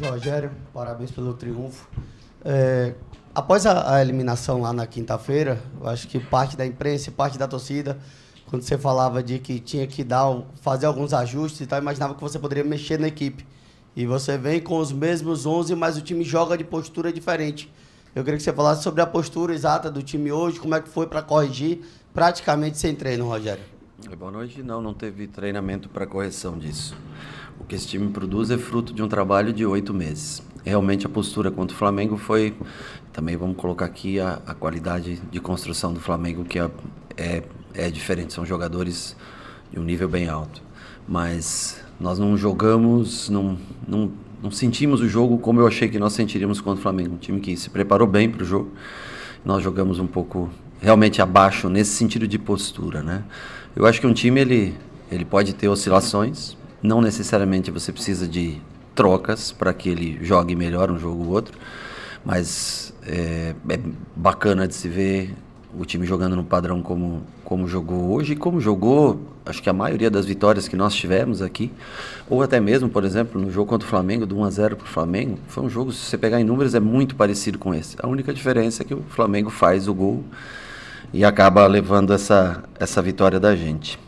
Rogério, parabéns pelo triunfo. Após a eliminação lá na quinta-feira, eu acho que parte da imprensa e parte da torcida, quando você falava de que tinha que fazer alguns ajustes e tal, imaginava que você poderia mexer na equipe. E você vem com os mesmos 11, mas o time joga de postura diferente. Eu queria que você falasse sobre a postura exata do time hoje, como é que foi para corrigir praticamente sem treino, Rogério. Boa noite. Não teve treinamento para correção disso. O que esse time produz é fruto de um trabalho de 8 meses. Realmente a postura contra o Flamengo foi... Também vamos colocar aqui a qualidade de construção do Flamengo, que é diferente. São jogadores de um nível bem alto. Mas nós não jogamos, não sentimos o jogo como eu achei que nós sentiríamos contra o Flamengo. Um time que se preparou bem para o jogo. Nós jogamos um pouco realmente abaixo nesse sentido de postura, né? Eu acho que um time ele pode ter oscilações. Não necessariamente você precisa de trocas para que ele jogue melhor um jogo ou outro. Mas é bacana de se ver o time jogando no padrão como jogou hoje e como jogou, acho que a maioria das vitórias que nós tivemos aqui, ou até mesmo, por exemplo, no jogo contra o Flamengo, do 1-0 para o Flamengo, foi um jogo, se você pegar em números, é muito parecido com esse. A única diferença é que o Flamengo faz o gol e acaba levando essa vitória da gente.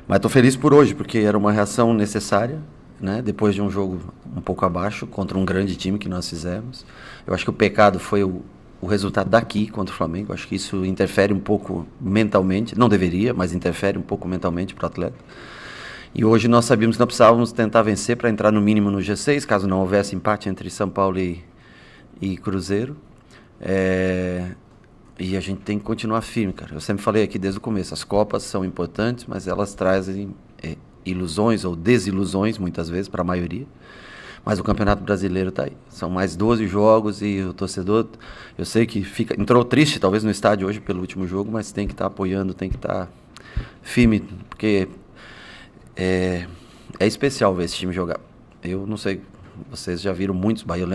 Mas estou feliz por hoje, porque era uma reação necessária, né? Depois de um jogo um pouco abaixo, contra um grande time que nós fizemos. Eu acho que o pecado foi o resultado daqui contra o Flamengo. Eu acho que isso interfere um pouco mentalmente, não deveria, mas interfere um pouco mentalmente para o atleta. E hoje nós sabíamos que nós precisávamos tentar vencer para entrar no mínimo no G6, caso não houvesse empate entre São Paulo e Cruzeiro. E a gente tem que continuar firme, cara. Eu sempre falei aqui desde o começo, as Copas são importantes, mas elas trazem ilusões ou desilusões, muitas vezes, para a maioria. Mas o Campeonato Brasileiro está aí. São mais 12 jogos e o torcedor, eu sei que entrou triste talvez no estádio hoje pelo último jogo, mas tem que estar apoiando, tem que estar firme, porque é especial ver esse time jogar. Eu não sei, vocês já viram muitos Bahia,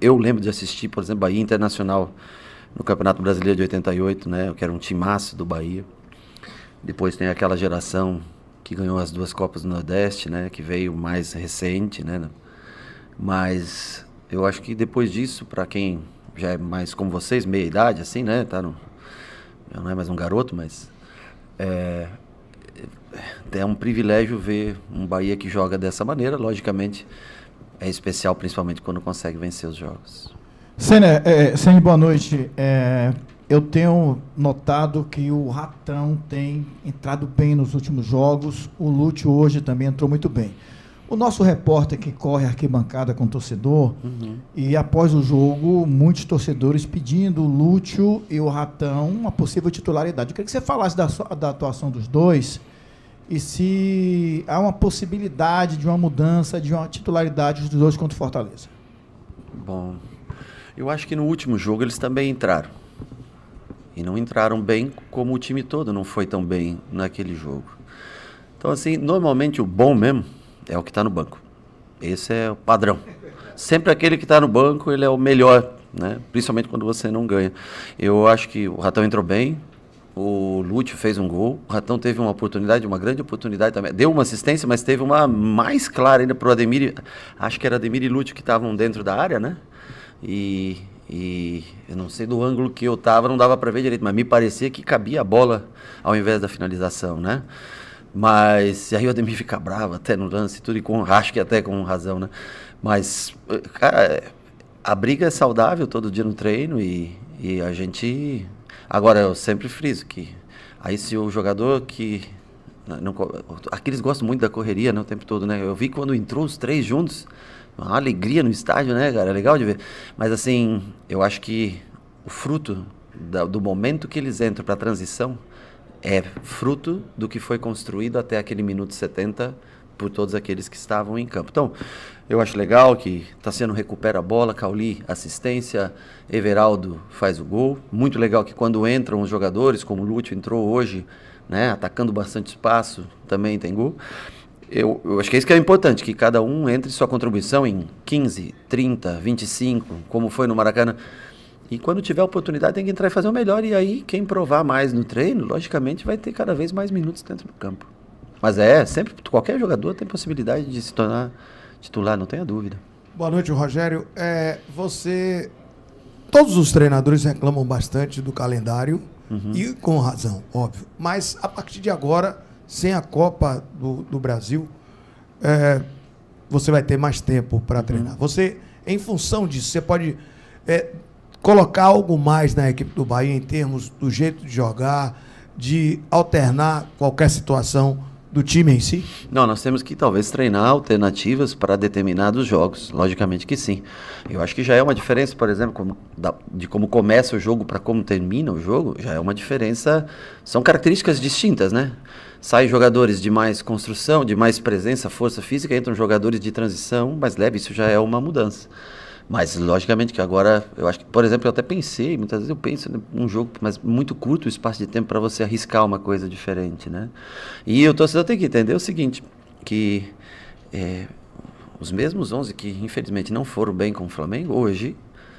eu lembro de assistir, por exemplo, Bahia Internacional no Campeonato Brasileiro de 88, né, que era um timaço do Bahia. Depois tem aquela geração que ganhou as 2 Copas do Nordeste, né, que veio mais recente, né, mas eu acho que depois disso, para quem já é mais como vocês, meia idade, assim, né, já não é mais um garoto, mas é um privilégio ver um Bahia que joga dessa maneira. Logicamente é especial, principalmente quando consegue vencer os jogos. Sene, boa noite. Eu tenho notado que o Ratão tem entrado bem nos últimos jogos. O Lúcio hoje também entrou muito bem. O nosso repórter que corre a arquibancada com o torcedor, e após o jogo, muitos torcedores pedindo o Lúcio e o Ratão uma possível titularidade. Eu queria que você falasse da atuação dos dois e se há uma possibilidade de uma mudança, de uma titularidade dos dois contra o Fortaleza. Bom, eu acho que no último jogo eles também entraram. E não entraram bem como o time todo não foi tão bem naquele jogo. Então, assim, normalmente o bom mesmo é o que está no banco. Esse é o padrão. Sempre aquele que está no banco, ele é o melhor, né? Principalmente quando você não ganha. Eu acho que o Ratão entrou bem, o Lúcio fez um gol, o Ratão teve uma oportunidade, uma grande oportunidade também. Deu uma assistência, mas teve uma mais clara ainda para o Ademir. Acho que era Ademir e Lúcio que estavam dentro da área, né? E eu não sei do ângulo que eu estava, não dava para ver direito, mas me parecia que cabia a bola ao invés da finalização, né? Mas aí o Ademir fica bravo até no lance, tudo, e acho que até com razão, né? Mas, cara, a briga é saudável todo dia no treino e a gente... Agora, eu sempre friso que aí se o jogador que... Aqueles gostam muito da correria, né, o tempo todo, né? Eu vi quando entrou os 3 juntos, uma alegria no estádio, né, cara? É legal de ver. Mas, assim, eu acho que o fruto do momento que eles entram para a transição é fruto do que foi construído até aquele minuto 70 por todos aqueles que estavam em campo. Então, eu acho legal que Tassiano recupera a bola, Cauli assistência, Everaldo faz o gol. Muito legal que quando entram os jogadores, como o Lúcio entrou hoje, né, atacando bastante espaço, também tem gol. Eu acho que é isso que é importante, que cada um entre sua contribuição em 15, 30, 25, como foi no Maracanã. E quando tiver a oportunidade tem que entrar e fazer o melhor. E aí quem provar mais no treino, logicamente vai ter cada vez mais minutos dentro do campo. Mas sempre, qualquer jogador tem possibilidade de se tornar titular, não tenha dúvida. Boa noite, Rogério. Todos os treinadores reclamam bastante do calendário, e com razão, óbvio. Mas a partir de agora, sem a Copa do Brasil, você vai ter mais tempo para treinar. Você, em função disso, você pode colocar algo mais na equipe do Bahia em termos do jeito de jogar, de alternar qualquer situação do time em si? Não, nós temos que talvez treinar alternativas para determinados jogos, logicamente que sim. Eu acho que já é uma diferença, por exemplo, de como começa o jogo para como termina o jogo, já é uma diferença, são características distintas, né? Saem jogadores de mais construção, de mais presença, força física, entram jogadores de transição mais leve, isso já é uma mudança. Mas, logicamente, que agora, eu acho que, por exemplo, eu até pensei, muitas vezes eu penso num jogo, mas muito curto o espaço de tempo para você arriscar uma coisa diferente, né? E o torcedor tem que entender o seguinte, que os mesmos 11 que, infelizmente, não foram bem com o Flamengo, hoje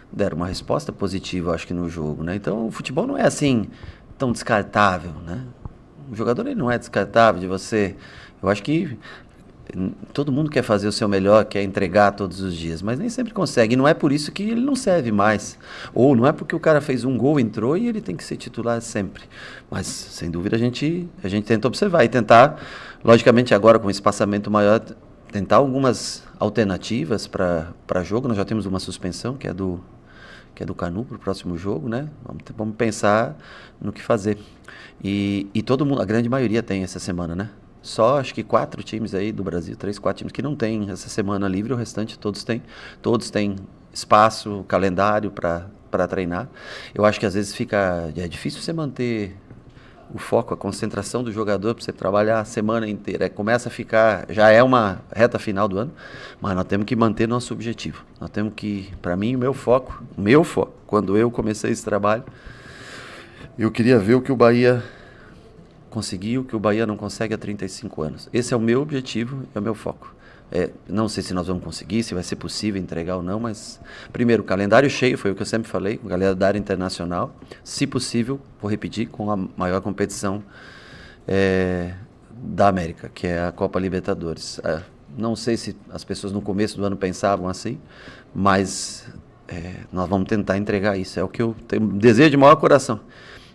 deram uma resposta positiva, acho que, no jogo, né? Então, o futebol não é, assim, tão descartável, né? O jogador, ele não é descartável de você... Eu acho que... Todo mundo quer fazer o seu melhor, quer entregar todos os dias, mas nem sempre consegue. E não é por isso que ele não serve mais. Ou não é porque o cara fez um gol, entrou e ele tem que ser titular sempre. Mas, sem dúvida, a gente tenta observar e tentar, logicamente agora com um espaçamento maior, tentar algumas alternativas para jogo. Nós já temos uma suspensão, que é do Canu para o próximo jogo, né? Vamos pensar no que fazer. E todo mundo, a grande maioria tem essa semana, né? Só acho que 4 times aí do Brasil, 3, 4 times que não tem essa semana livre, o restante todos têm espaço, calendário para treinar. Eu acho que às vezes é difícil você manter o foco, a concentração do jogador para você trabalhar a semana inteira. Começa a ficar, já é uma reta final do ano, mas nós temos que manter nosso objetivo. Nós temos que, para mim, o meu foco, quando eu comecei esse trabalho, eu queria ver o que o Bahia conseguiu, que o Bahia não consegue há 35 anos. Esse é o meu objetivo, é o meu foco. Não sei se nós vamos conseguir, se vai ser possível entregar ou não, mas primeiro, o calendário cheio, foi o que eu sempre falei, com a galera da área internacional, se possível, vou repetir, com a maior competição da América, que é a Copa Libertadores. Não sei se as pessoas no começo do ano pensavam assim, mas nós vamos tentar entregar isso, é o que eu tenho, desejo de maior coração.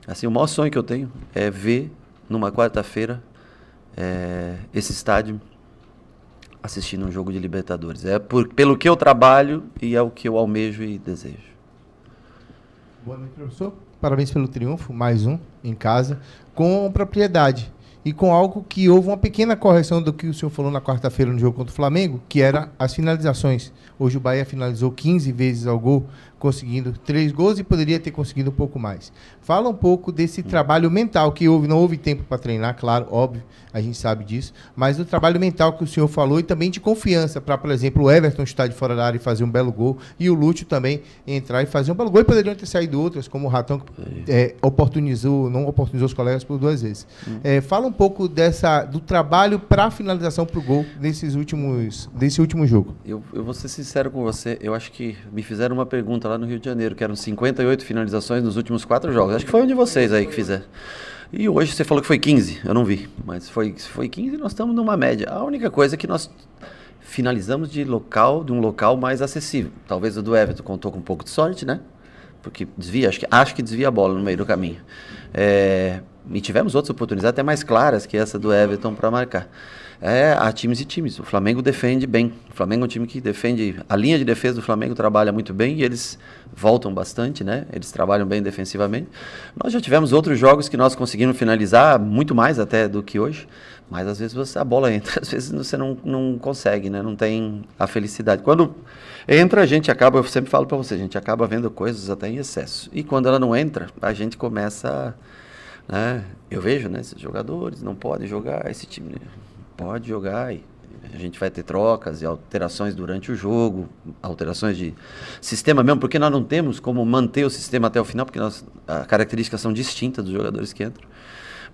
Assim, o maior sonho que eu tenho é ver numa quarta-feira esse estádio assistindo um jogo de Libertadores. Pelo que eu trabalho e é o que eu almejo e desejo. Boa noite, professor. Parabéns pelo triunfo, mais um em casa, com propriedade e com algo que houve uma pequena correção do que o senhor falou na quarta-feira no jogo contra o Flamengo, que era as finalizações. Hoje o Bahia finalizou 15 vezes ao gol, conseguindo 3 gols e poderia ter conseguido um pouco mais. Fala um pouco desse trabalho mental que não houve tempo para treinar, claro, óbvio, a gente sabe disso, mas do trabalho mental que o senhor falou e também de confiança para, por exemplo, o Everton estar de fora da área e fazer um belo gol e o Lúcio também entrar e fazer um belo gol, e poderiam ter saído outras, como o Ratão, que não oportunizou os colegas por 2 vezes. Fala um pouco do trabalho para a finalização para o gol desse último jogo. Eu vou ser sincero com você, eu acho que me fizeram uma pergunta lá no Rio de Janeiro, que eram 58 finalizações nos últimos 4 jogos. Acho que foi um de vocês aí que fizeram. E hoje você falou que foi 15, eu não vi, mas foi 15 e nós estamos numa média. A única coisa é que nós finalizamos de um local mais acessível. Talvez o do Everton contou com um pouco de sorte, né? Porque desvia, acho que desvia a bola no meio do caminho. E tivemos outras oportunidades até mais claras que essa do Everton para marcar. Há times e times. O Flamengo defende bem. O Flamengo é um time que defende. A linha de defesa do Flamengo trabalha muito bem e eles voltam bastante, né? Eles trabalham bem defensivamente. Nós já tivemos outros jogos que nós conseguimos finalizar muito mais até do que hoje, mas às vezes a bola entra, às vezes você não consegue, né? Não tem a felicidade. Quando entra, a gente acaba, eu sempre falo para você, a gente acaba vendo coisas até em excesso. E quando ela não entra, a gente começa, né? Eu vejo, né? Esses jogadores não podem jogar, esse time pode jogar e a gente vai ter trocas e alterações durante o jogo, alterações de sistema mesmo, porque nós não temos como manter o sistema até o final, porque as características são distintas dos jogadores que entram.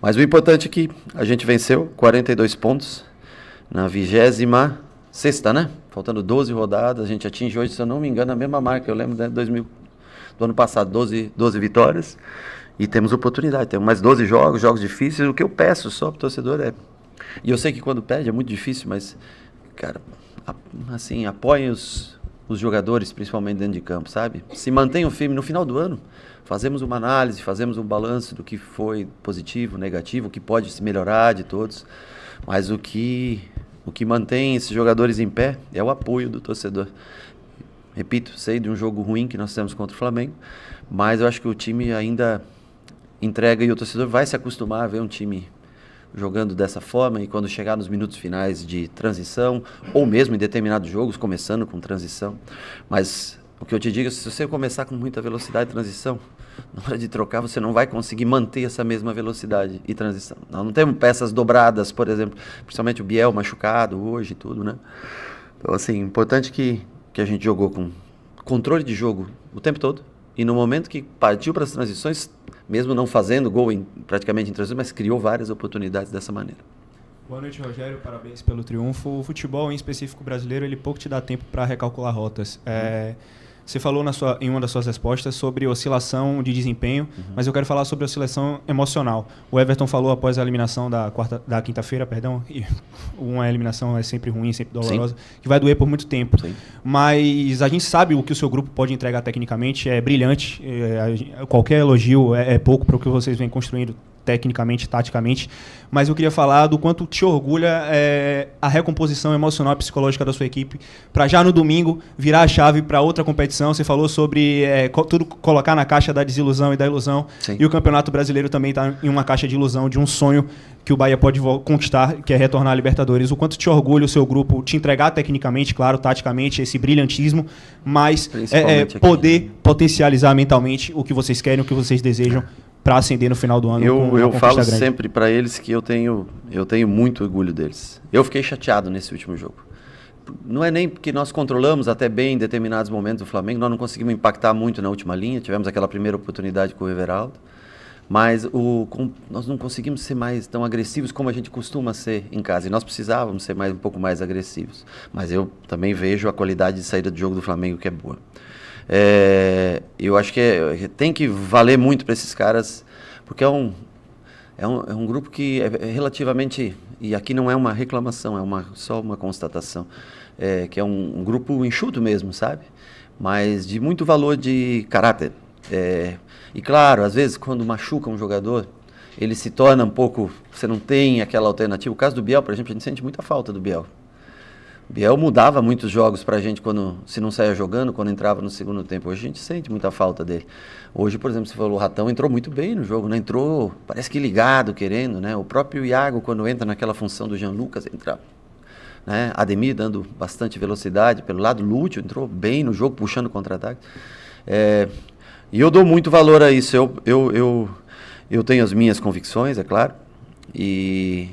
Mas o importante é que a gente venceu 42 pontos na 26ª, né? Faltando 12 rodadas, a gente atinge hoje, se eu não me engano, a mesma marca, eu lembro do ano passado, 12 vitórias, e temos oportunidade, temos mais 12 jogos difíceis. O que eu peço só para o torcedor e eu sei que quando perde é muito difícil, mas, cara, assim, apoiem os jogadores, principalmente dentro de campo, sabe? Se mantenham firmes no final do ano. Fazemos uma análise, fazemos um balanço do que foi positivo, negativo, o que pode se melhorar de todos. Mas o que mantém esses jogadores em pé é o apoio do torcedor. Repito, sei de um jogo ruim que nós temos contra o Flamengo, mas eu acho que o time ainda entrega e o torcedor vai se acostumar a ver um time jogando dessa forma, e quando chegar nos minutos finais de transição, ou mesmo em determinados jogos, começando com transição. Mas o que eu te digo, se você começar com muita velocidade de transição, na hora de trocar você não vai conseguir manter essa mesma velocidade e transição. Nós não temos peças dobradas, por exemplo, principalmente o Biel machucado hoje e tudo, né? Então, assim, importante que a gente jogou com controle de jogo o tempo todo, e no momento que partiu para as transições, mesmo não fazendo gol praticamente em transição, mas criou várias oportunidades dessa maneira. Boa noite, Rogério. Parabéns pelo triunfo. O futebol, em específico brasileiro, ele pouco te dá tempo para recalcular rotas. Você falou em uma das suas respostas sobre oscilação de desempenho, mas eu quero falar sobre oscilação emocional. O Everton falou após a eliminação da quinta-feira, e uma eliminação é sempre ruim, sempre dolorosa, que vai doer por muito tempo. Sim. Mas a gente sabe o que o seu grupo pode entregar tecnicamente, é brilhante, qualquer elogio é pouco para o que vocês vêm construindo tecnicamente, taticamente, mas eu queria falar do quanto te orgulha a recomposição emocional e psicológica da sua equipe para já no domingo virar a chave para outra competição. Você falou sobre tudo colocar na caixa da desilusão e da ilusão. Sim. E o Campeonato Brasileiro também está em uma caixa de ilusão, de um sonho que o Bahia pode conquistar, que é retornar à Libertadores. O quanto te orgulha o seu grupo te entregar tecnicamente, claro, taticamente, esse brilhantismo, mas poder potencializar mentalmente o que vocês querem, o que vocês desejam para ascender no final do ano. Eu falo grande. Sempre para eles que eu tenho muito orgulho deles. Eu fiquei chateado nesse último jogo. Não é nem porque nós controlamos até bem em determinados momentos do Flamengo, nós não conseguimos impactar muito na última linha, tivemos aquela primeira oportunidade com o Everaldo, mas nós não conseguimos ser mais tão agressivos como a gente costuma ser em casa, e nós precisávamos ser um pouco mais agressivos. Mas eu também vejo a qualidade de saída de jogo do Flamengo, que é boa. Eu acho que tem que valer muito para esses caras, porque é um grupo que é relativamente, e aqui não é uma reclamação, só uma constatação, que é um grupo enxuto mesmo, sabe? Mas de muito valor de caráter. E claro, às vezes quando machuca um jogador, ele se torna um pouco, você não tem aquela alternativa. O caso do Biel, por exemplo, a gente sente muita falta do Biel. Biel mudava muitos jogos pra gente se não saía jogando, quando entrava no segundo tempo. Hoje a gente sente muita falta dele. Hoje, por exemplo, você falou, o Ratão entrou muito bem no jogo, né? Entrou, parece que ligado, querendo, né? O próprio Iago, quando entra naquela função do Jean Lucas, entra, né? Ademir dando bastante velocidade pelo lado, Lúcio entrou bem no jogo, puxando contra-ataque. E eu dou muito valor a isso. Eu tenho as minhas convicções, é claro, e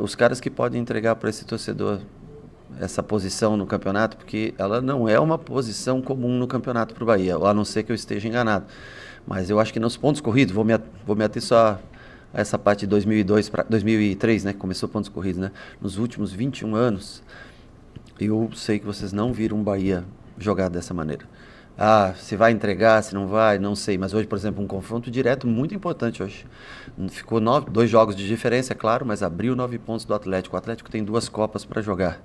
os caras que podem entregar para esse torcedor essa posição no campeonato, porque ela não é uma posição comum no campeonato para o Bahia, a não ser que eu esteja enganado. Mas eu acho que nos pontos corridos, vou me ater só a essa parte de 2003, né, que começou pontos corridos, né? Nos últimos 21 anos, eu sei que vocês não viram um Bahia jogar dessa maneira. Se vai entregar, se não vai, não sei. Mas hoje, por exemplo, um confronto direto muito importante hoje. Ficou 2 jogos de diferença, é claro, mas abriu 9 pontos do Atlético. O Atlético tem 2 Copas para jogar.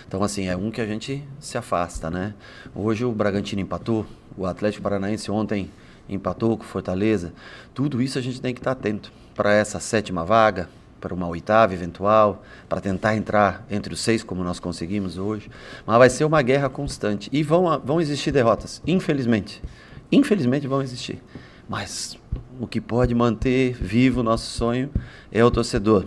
Então, assim, é um que a gente se afasta, né? Hoje o Bragantino empatou, o Atlético Paranaense ontem empatou com o Fortaleza. Tudo isso a gente tem que estar atento para essa 7ª vaga, para uma 8ª eventual, para tentar entrar entre os 6, como nós conseguimos hoje. Mas vai ser uma guerra constante. E vão existir derrotas, infelizmente. Infelizmente vão existir. Mas o que pode manter vivo o nosso sonho é o torcedor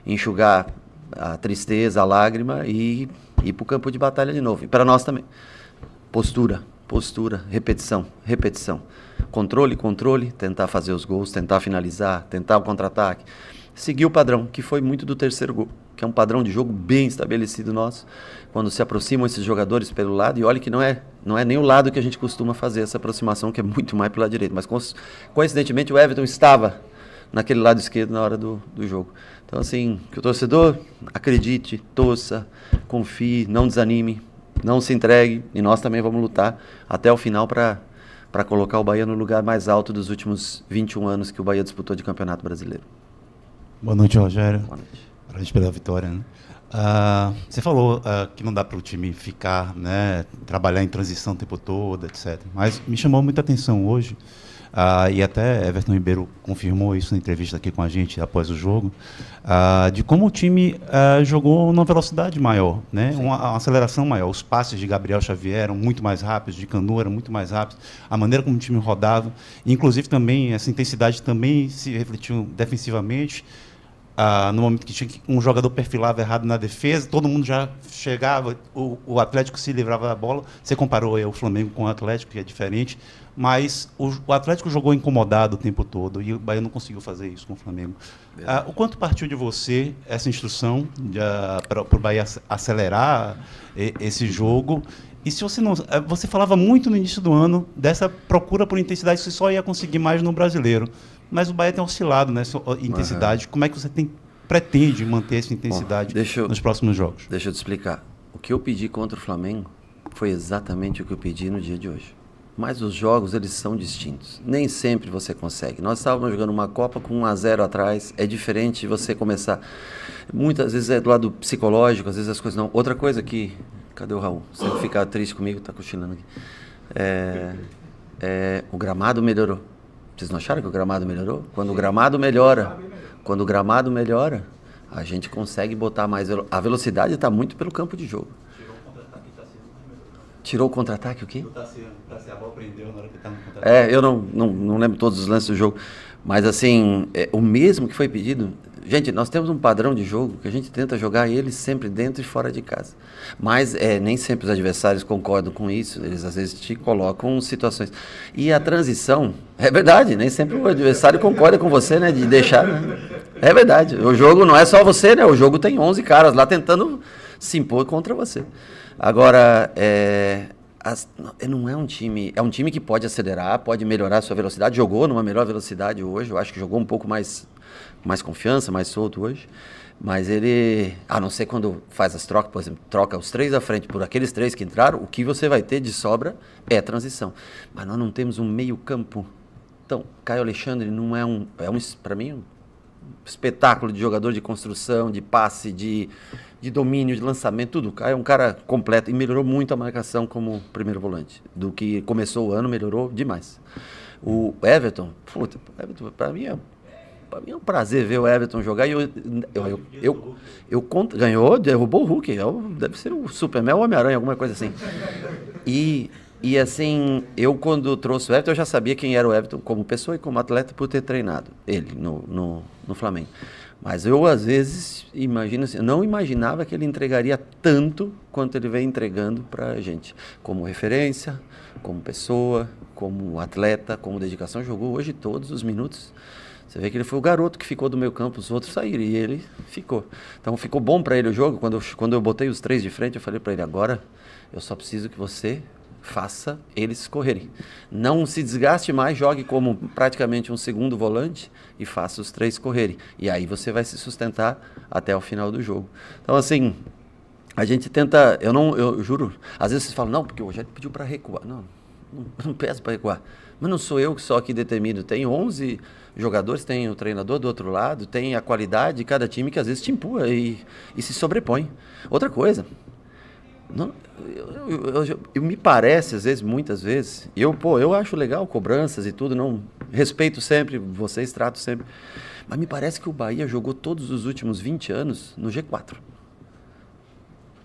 enxugar a tristeza, a lágrima e ir para o campo de batalha de novo. E para nós também. Postura, repetição. Controle, tentar fazer os gols, tentar finalizar, tentar o contra-ataque. Seguir o padrão, que foi muito do terceiro gol, que é um padrão de jogo bem estabelecido nosso, quando se aproximam esses jogadores pelo lado, e olha que não é nem o lado que a gente costuma fazer essa aproximação, que é muito mais pelo lado direito, mas coincidentemente o Everton estava naquele lado esquerdo na hora do jogo. Então, assim, que o torcedor acredite, torça, confie, não desanime, não se entregue, e nós também vamos lutar até o final para colocar o Bahia no lugar mais alto dos últimos 21 anos que o Bahia disputou de Campeonato Brasileiro. Boa noite, Rogério. Boa noite. Parabéns pela vitória, né? Você falou que não dá para o time ficar, né, trabalhar em transição o tempo todo, etc. Mas me chamou muita atenção hoje, e até Everton Ribeiro confirmou isso na entrevista aqui com a gente após o jogo, de como o time jogou numa velocidade maior, né, uma aceleração maior. Os passes de Gabriel Xavier eram muito mais rápidos, de Canu eram muito mais rápidos, a maneira como o time rodava, inclusive também essa intensidade também se refletiu defensivamente. No momento que tinha um jogador perfilava errado na defesa, todo mundo já chegava, o Atlético se livrava da bola. Você comparou o Flamengo com o Atlético, que é diferente, mas o Atlético jogou incomodado o tempo todo e o Bahia não conseguiu fazer isso com o Flamengo. O quanto partiu de você essa instrução para o Bahia acelerar esse jogo? E se você não... Você falava muito no início do ano dessa procura por intensidade que você só ia conseguir mais no Brasileiro. Mas o Bahia tem oscilado nessa intensidade. Como é que você pretende manter essa intensidade nos próximos jogos? Deixa eu te explicar. O que eu pedi contra o Flamengo foi exatamente o que eu pedi no dia de hoje. Mas os jogos, eles são distintos. Nem sempre você consegue. Nós estávamos jogando uma Copa com 1-0 atrás. É diferente você começar... Muitas vezes é do lado psicológico, às vezes as coisas não. Outra coisa que... Cadê o Raul? Você não ficar triste comigo, tá cochilando aqui. O gramado melhorou. Vocês não acharam que o gramado melhorou? Quando o gramado melhora, a gente consegue botar mais... A velocidade está muito pelo campo de jogo. Tirou o contra-ataque o quê? O Tassiabal prendeu na hora que estava no contra-ataque. Eu não lembro todos os lances do jogo. Mas, assim, o mesmo que foi pedido... Gente, nós temos um padrão de jogo que a gente tenta jogar ele sempre dentro e fora de casa. Mas nem sempre os adversários concordam com isso. Eles, às vezes, te colocam em situações. E a transição... É verdade, nem sempre o adversário concorda com você, né? De deixar... Né? É verdade. O jogo não é só você, né? O jogo tem 11 caras lá tentando se impor contra você. Agora, não é um time... É um time que pode acelerar, pode melhorar a sua velocidade. Jogou numa melhor velocidade hoje. Eu acho que jogou um pouco mais confiança, mais solto hoje. Mas ele, a não ser quando faz as trocas, por exemplo, troca os 3 à frente por aqueles 3 que entraram, o que você vai ter de sobra é transição. Mas nós não temos um meio campo. Então, Caio Alexandre não para mim, um espetáculo de jogador de construção, de passe, de domínio, de lançamento, tudo. Caio é um cara completo e melhorou muito a marcação como primeiro volante. Do que começou o ano, melhorou demais. O Everton, para mim é um prazer ver o Everton jogar. E ganhou, derrubou o Hulk. Deve ser o Superman ou o Homem-Aranha, alguma coisa assim. E assim, eu quando trouxe o Everton, eu já sabia quem era o Everton como pessoa e como atleta por ter treinado ele no Flamengo. Mas eu, às vezes, não imaginava que ele entregaria tanto quanto ele vem entregando para a gente. Como referência, como pessoa, como atleta, como dedicação. Jogou hoje todos os minutos. Você vê que ele foi o garoto que ficou do meio campo, os outros saíram e ele ficou. Então ficou bom para ele o jogo. Quando eu botei os 3 de frente, eu falei para ele, agora eu só preciso que você faça eles correrem. Não se desgaste mais, jogue como praticamente um segundo volante e faça os 3 correrem. E aí você vai se sustentar até o final do jogo. Então, assim, a gente tenta... Eu juro, às vezes vocês falam, não, porque o Rogério pediu para recuar. Não peço para recuar. Mas não sou eu que só que determino. Tem 11 jogadores, tem o treinador do outro lado, tem a qualidade de cada time que às vezes te empurra e se sobrepõe. Outra coisa, eu me parece, às vezes, muitas vezes, eu acho legal cobranças e tudo, não respeito sempre, vocês tratam sempre, mas me parece que o Bahia jogou todos os últimos 20 anos no G4.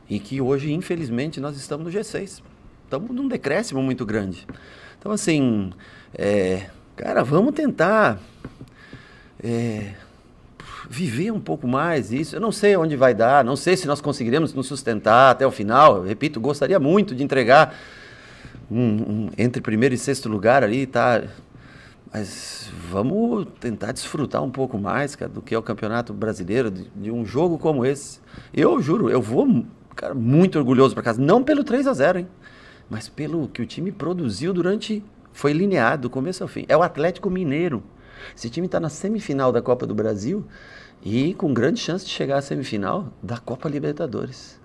E que hoje, infelizmente, nós estamos no G6. Estamos num decréscimo muito grande. Então, assim, cara, vamos tentar viver um pouco mais isso. Eu não sei onde vai dar, não sei se nós conseguiremos nos sustentar até o final. Eu repito, gostaria muito de entregar entre primeiro e sexto lugar ali, tá? Mas vamos tentar desfrutar um pouco mais, cara, do que é o Campeonato Brasileiro, de um jogo como esse. Eu juro, eu vou, cara, muito orgulhoso para casa, não pelo 3-0, hein? Mas pelo que o time produziu foi linear do começo ao fim. É o Atlético Mineiro. Esse time está na semifinal da Copa do Brasil e com grande chance de chegar à semifinal da Copa Libertadores.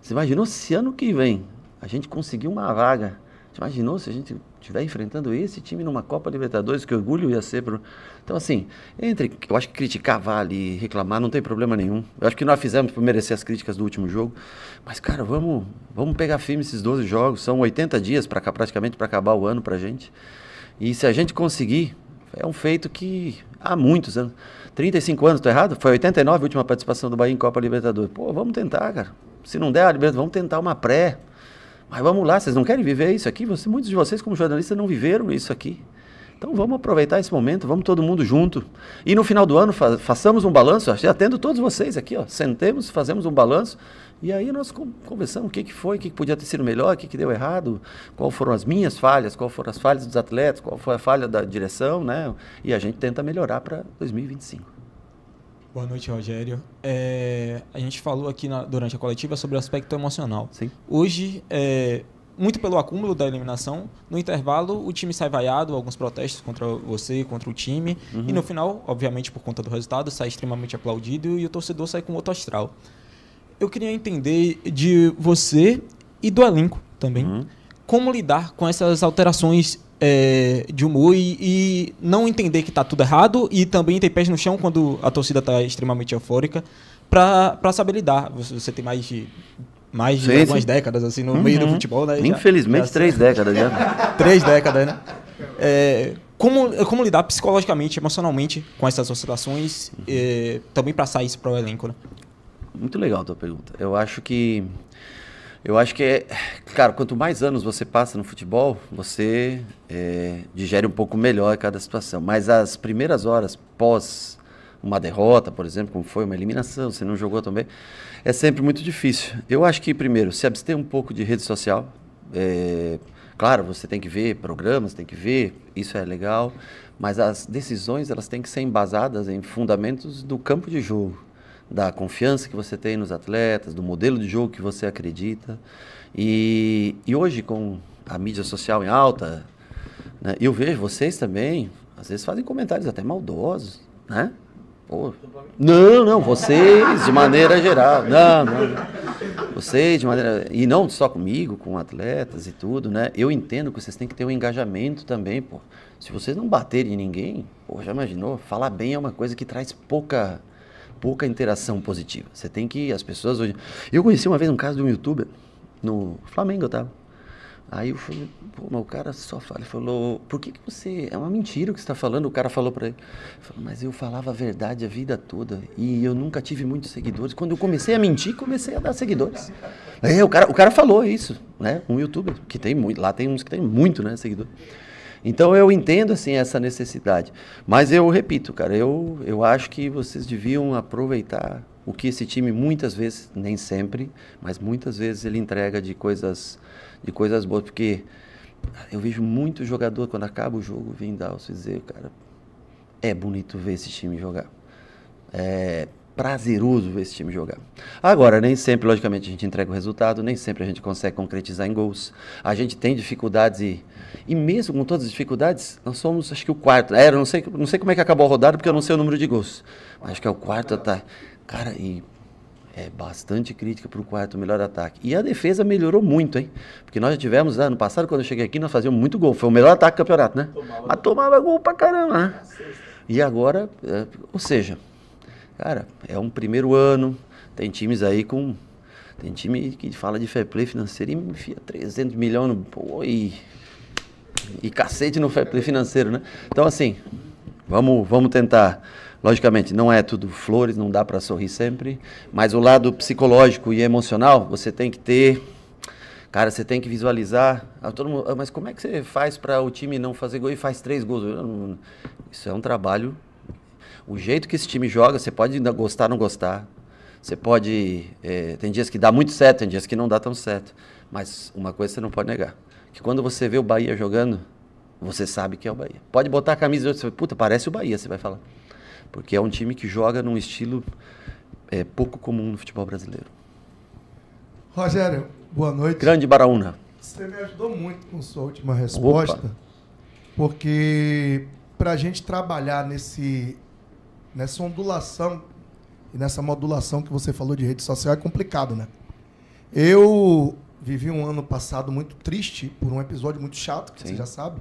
Você imaginou se ano que vem a gente conseguir uma vaga Imaginou se a gente estiver enfrentando esse time numa Copa Libertadores, que orgulho ia ser. Então, assim, eu acho que criticar vale e reclamar não tem problema nenhum. Eu acho que nós fizemos por merecer as críticas do último jogo. Mas, cara, vamos pegar firme esses 12 jogos. São 80 dias praticamente para acabar o ano pra gente. E se a gente conseguir, é um feito que há muitos anos. 35 anos, tô errado? Foi 89 a última participação do Bahia em Copa Libertadores. Pô, vamos tentar, cara. Se não der a Libertadores, vamos tentar uma pré. Mas vamos lá, vocês não querem viver isso aqui? Muitos de vocês, como jornalistas, não viveram isso aqui. Então vamos aproveitar esse momento, vamos todo mundo junto. E no final do ano façamos um balanço, já tendo todos vocês aqui, ó, sentemos, fazemos um balanço, e aí nós conversamos o que foi, o que podia ter sido melhor, o que deu errado, quais foram as minhas falhas, quais foram as falhas dos atletas, qual foi a falha da direção, né? E a gente tenta melhorar para 2025. Boa noite, Rogério. A gente falou aqui durante a coletiva sobre o aspecto emocional. Sim. Hoje, muito pelo acúmulo da eliminação, no intervalo o time sai vaiado, alguns protestos contra você, contra o time, e no final, obviamente por conta do resultado, sai extremamente aplaudido e o torcedor sai com outro astral. Eu queria entender de você e do elenco também, como lidar com essas alterações de humor e não entender que está tudo errado e também ter pés no chão quando a torcida está extremamente eufórica para saber lidar. Você tem mais de algumas décadas assim no meio do futebol, né? Infelizmente, 3 décadas já. 3 décadas, né? Como lidar psicologicamente, emocionalmente com essas oscilações, também para sair isso para o elenco, né? Muito legal a tua pergunta. Eu acho que claro, quanto mais anos você passa no futebol, você digere um pouco melhor cada situação. Mas as primeiras horas pós uma derrota, por exemplo, como foi uma eliminação, você não jogou também, é sempre muito difícil. Eu acho que, primeiro, se abster um pouco de rede social. Claro, você tem que ver programas, tem que ver, isso é legal, mas as decisões elas têm que ser embasadas em fundamentos do campo de jogo, da confiança que você tem nos atletas, do modelo de jogo que você acredita. E hoje, com a mídia social em alta, né, eu vejo vocês também, às vezes fazem comentários até maldosos, né? Pô, não, vocês de maneira geral, não. Vocês de maneira... E não só comigo, com atletas e tudo, né? Eu entendo que vocês têm que ter um engajamento também, pô. Se vocês não baterem em ninguém, pô, já imaginou? Falar bem é uma coisa que traz pouca interação positiva. Você tem que... As pessoas hoje... Eu conheci uma vez um caso de um youtuber, no Flamengo eu tava. Aí eu falei, pô, mas o cara só fala, ele falou, por que você... É uma mentira o que você está falando, o cara falou para ele. Ele falou, mas eu falava a verdade a vida toda e eu nunca tive muitos seguidores. Quando eu comecei a mentir, comecei a dar seguidores. O cara falou isso, né? Um youtuber, que tem muito, lá tem uns que tem muito, né, seguidor. Então eu entendo, assim, essa necessidade. Mas eu repito, cara, eu acho que vocês deviam aproveitar o que esse time muitas vezes, nem sempre, mas muitas vezes ele entrega de coisas boas, porque eu vejo muito jogador, quando acaba o jogo, vem dar o dizer, cara, é bonito ver esse time jogar. É prazeroso ver esse time jogar. Agora, nem sempre, logicamente, a gente entrega o resultado, nem sempre a gente consegue concretizar em gols. A gente tem dificuldades e mesmo com todas as dificuldades, nós somos, acho que o quarto. Eu não sei como é que acabou a rodada, porque eu não sei o número de gols. Mas acho que é o quarto ataque. Cara, e é bastante crítica para o quarto melhor ataque. E a defesa melhorou muito, hein? Porque nós já tivemos, ano passado, quando eu cheguei aqui, nós fazíamos muito gol. Foi o melhor ataque do campeonato, né? Mas tomava gol pra caramba, né? E agora, ou seja, cara, é um primeiro ano, tem times aí com... Tem time que fala de fair play financeiro e enfia 300 milhões pô, e cacete no fair play financeiro, né? Então, assim, vamos tentar... Logicamente, não é tudo flores, não dá para sorrir sempre, mas o lado psicológico e emocional, você tem que ter... Cara, você tem que visualizar... todo mundo, mas como é que você faz para o time não fazer gol e faz 3 gols? Isso é um trabalho... O jeito que esse time joga, você pode gostar ou não gostar. Você pode... tem dias que dá muito certo, tem dias que não dá tão certo. Mas uma coisa você não pode negar. Que quando você vê o Bahia jogando, você sabe que é o Bahia. Pode botar a camisa e você fala, puta, parece o Bahia, você vai falar. Porque é um time que joga num estilo pouco comum no futebol brasileiro. Rogério, boa noite. Grande Baraúna. Você me ajudou muito com sua última resposta, porque para a gente trabalhar nessa ondulação e nessa modulação que você falou de rede social é complicado, né? Eu vivi um ano passado muito triste por um episódio muito chato, que Sim. você já sabe.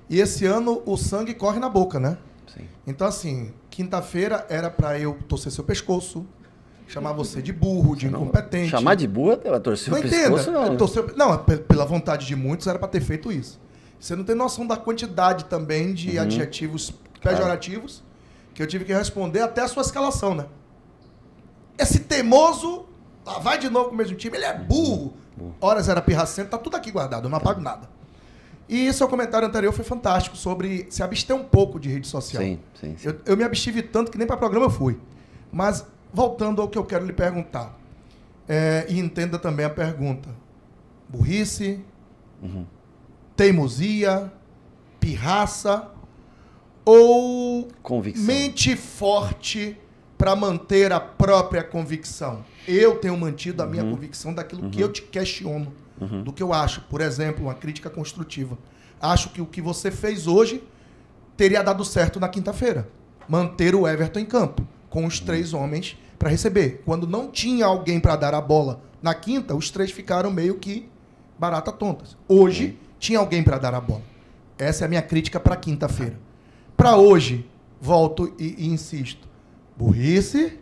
E esse ano o sangue corre na boca, né? Sim. Então, assim, quinta-feira era pra eu torcer seu pescoço, chamar você de burro, de incompetente. Chamar de burro, ela torceu Não o pescoço, entenda. Não, pela vontade de muitos era pra ter feito isso. Você não tem noção da quantidade também de adjetivos pejorativos que eu tive que responder até a sua escalação, né? Esse teimoso, lá vai de novo com o mesmo time, ele é burro. Horas era pirracento, tá tudo aqui guardado, eu não apago nada. E seu comentário anterior foi fantástico, sobre se abster um pouco de rede social. Sim. Eu me abstive tanto que nem para programa eu fui. Mas, voltando ao que eu quero lhe perguntar, e entenda também a pergunta. Burrice, teimosia, pirraça ou Convicção. mente forte para manter a própria convicção? Eu tenho mantido a minha convicção daquilo que eu te questiono, do que eu acho. Por exemplo, uma crítica construtiva. Acho que o que você fez hoje teria dado certo na quinta-feira. Manter o Everton em campo, com os 3 homens para receber. Quando não tinha alguém para dar a bola na quinta, os 3 ficaram meio que barata tontas. Hoje, tinha alguém para dar a bola. Essa é a minha crítica para quinta-feira. Para hoje, volto e insisto. Burrice,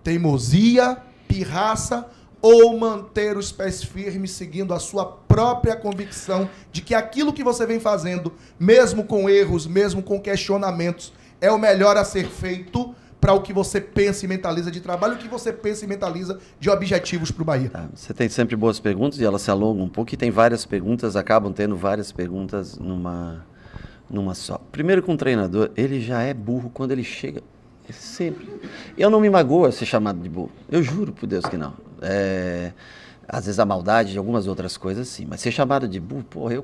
teimosia, pirraça ou manter os pés firmes seguindo a sua própria convicção de que aquilo que você vem fazendo, mesmo com erros, mesmo com questionamentos, é o melhor a ser feito para o que você pensa e mentaliza de trabalho, o que você pensa e mentaliza de objetivos para o Bahia. Tá, você tem sempre boas perguntas e elas se alongam um pouco e tem várias perguntas, acabam tendo várias perguntas numa só. Primeiro, com o treinador, ele já é burro quando ele chega. Sempre. Eu não me magoo a ser chamado de burro. Eu juro por Deus que não. Às vezes a maldade de algumas outras coisas, sim. Mas ser chamado de burro, porra,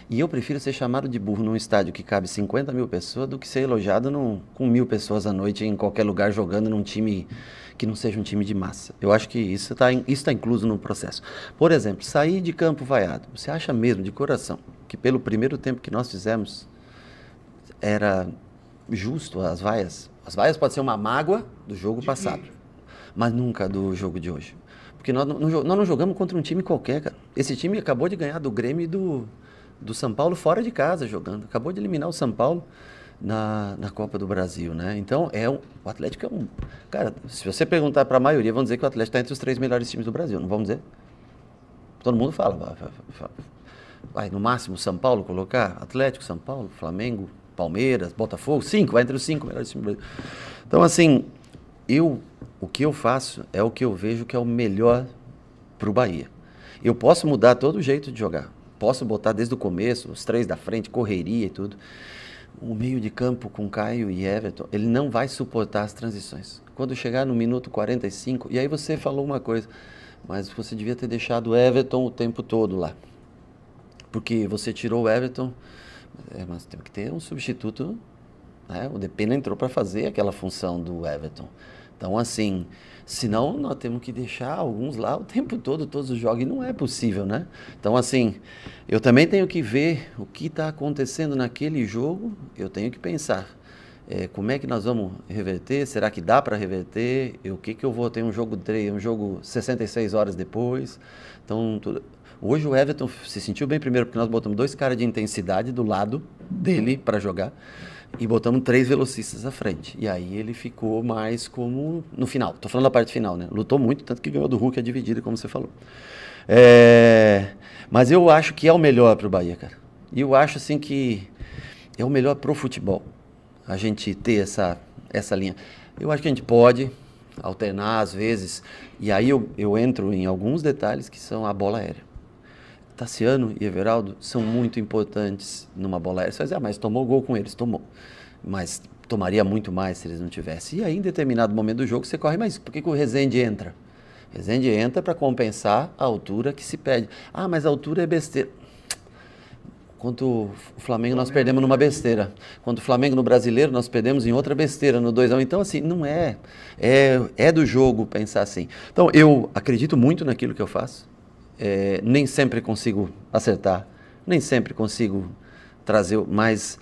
E eu prefiro ser chamado de burro num estádio que cabe 50 mil pessoas do que ser elogiado com 1000 pessoas à noite em qualquer lugar jogando num time que não seja um time de massa. Eu acho que isso está incluso no processo. Por exemplo, sair de campo vaiado. Você acha mesmo, de coração, que pelo primeiro tempo que nós fizemos era justo as vaias? As vaias podem ser uma mágoa do jogo passado, mas nunca do jogo de hoje. Porque nós não jogamos contra um time qualquer, cara. Esse time acabou de ganhar do Grêmio e do São Paulo fora de casa jogando. Acabou de eliminar o São Paulo na Copa do Brasil, né? Então, o Atlético é um... Cara, se você perguntar para a maioria, vão dizer que o Atlético está entre os 3 melhores times do Brasil, não vão dizer? Todo mundo fala. Vai, no máximo, São Paulo colocar Atlético, São Paulo, Flamengo, Palmeiras, Botafogo, 5, vai entre os 5 melhores times do Brasil. Então, assim, o que eu faço é o que eu vejo que é o melhor para o Bahia. Eu posso mudar todo o jeito de jogar. Posso botar desde o começo, os 3 da frente, correria e tudo. O meio de campo com Caio e Everton, ele não vai suportar as transições. Quando chegar no minuto 45, e aí você falou uma coisa, mas você devia ter deixado o Everton o tempo todo lá. Porque você tirou o Everton, mas tem que ter um substituto, né? O Depena entrou para fazer aquela função do Everton. Então, assim, senão nós temos que deixar alguns lá o tempo todo, todos os jogos, e não é possível, né? Então, assim, eu também tenho que ver o que está acontecendo naquele jogo, eu tenho que pensar, como é que nós vamos reverter, será que dá para reverter, o que eu vou ter um jogo 66 horas depois, então... Hoje o Everton se sentiu bem primeiro, porque nós botamos 2 caras de intensidade do lado dele para jogar e botamos 3 velocistas à frente. E aí ele ficou mais como no final. Estou falando da parte final, né? Lutou muito, tanto que ganhou do Hulk a dividida, como você falou. Mas eu acho que é o melhor para o Bahia, cara. E eu acho assim que é o melhor pro futebol, a gente ter essa linha. Eu acho que a gente pode alternar às vezes, e aí eu entro em alguns detalhes que são a bola aérea. Tassiano e Everaldo são muito importantes numa bola aérea. Você vai dizer, mas tomou gol com eles, tomou. Mas tomaria muito mais se eles não tivessem. E aí, em determinado momento do jogo, você corre, mas por que o Rezende entra? O Rezende entra para compensar a altura que se perde. Ah, mas a altura é besteira. Contra o Flamengo, nós perdemos numa besteira. Contra o Flamengo no Brasileiro, nós perdemos em outra besteira, no 2-1. Então, assim, não é. É do jogo pensar assim. Então, eu acredito muito naquilo que eu faço. Nem sempre consigo acertar, nem sempre consigo trazer, mas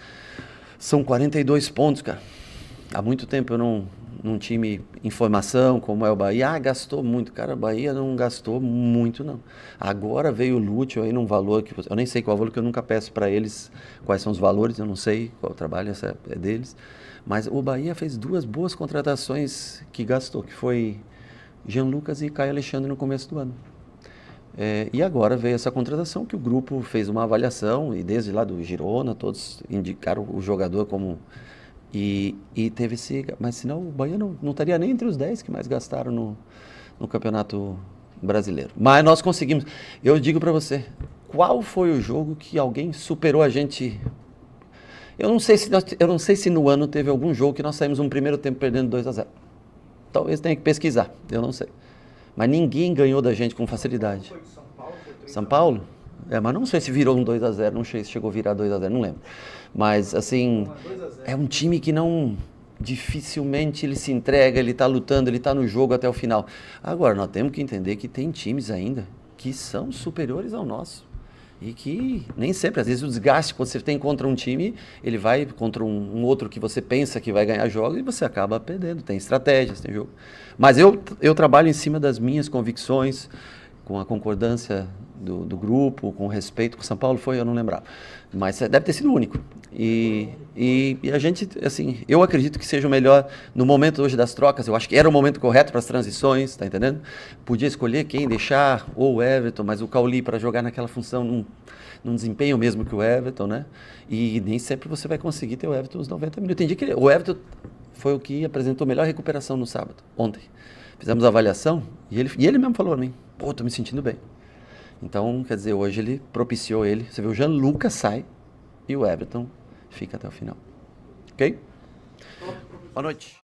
são 42 pontos, cara. Há muito tempo eu num time em formação, como é o Bahia, gastou muito. Cara, o Bahia não gastou muito, não. Agora veio o Lúcio aí num valor que eu nem sei qual valor, que eu nunca peço para eles quais são os valores, eu não sei qual o trabalho, essa é deles. Mas o Bahia fez 2 boas contratações que gastou, que foi Jean Lucas e Caio Alexandre no começo do ano. E agora veio essa contratação que o grupo fez uma avaliação, e desde lá do Girona, todos indicaram o jogador como... E teve esse... Mas senão o Bahia não estaria nem entre os 10 que mais gastaram no Campeonato Brasileiro. Mas nós conseguimos. Eu digo para você, qual foi o jogo que alguém superou a gente? Eu não sei se no ano teve algum jogo que nós saímos no primeiro tempo perdendo 2-0. Talvez tenha que pesquisar, eu não sei. Mas ninguém ganhou da gente com facilidade. Foi de São Paulo? São Paulo? Mas não sei se virou um 2-0, não sei se chegou a virar 2-0, não lembro. Mas, assim, é um time que não... Dificilmente ele se entrega, ele está lutando, ele está no jogo até o final. Agora, nós temos que entender que tem times ainda que são superiores ao nosso. E que nem sempre, às vezes o desgaste que você tem contra um time, ele vai contra um outro que você pensa que vai ganhar jogos e você acaba perdendo. Tem estratégias, tem jogo. Mas eu trabalho em cima das minhas convicções, com a concordância do grupo, com respeito. Com São Paulo foi, eu não lembrava. Mas deve ter sido o único. E a gente, assim, eu acredito que seja o melhor no momento hoje das trocas. Eu acho que era o momento correto para as transições, tá entendendo? Podia escolher quem deixar, ou o Everton, mas o Cauli para jogar naquela função num desempenho mesmo que o Everton, né? E nem sempre você vai conseguir ter o Everton uns 90 minutos. Tem dia que o Everton foi o que apresentou melhor recuperação no sábado, ontem. Fizemos a avaliação e ele mesmo falou a mim, pô, tô me sentindo bem. Então, quer dizer, hoje ele propiciou ele. Você vê, o Jean Lucas sai e o Everton fica até o final. Ok? Boa noite.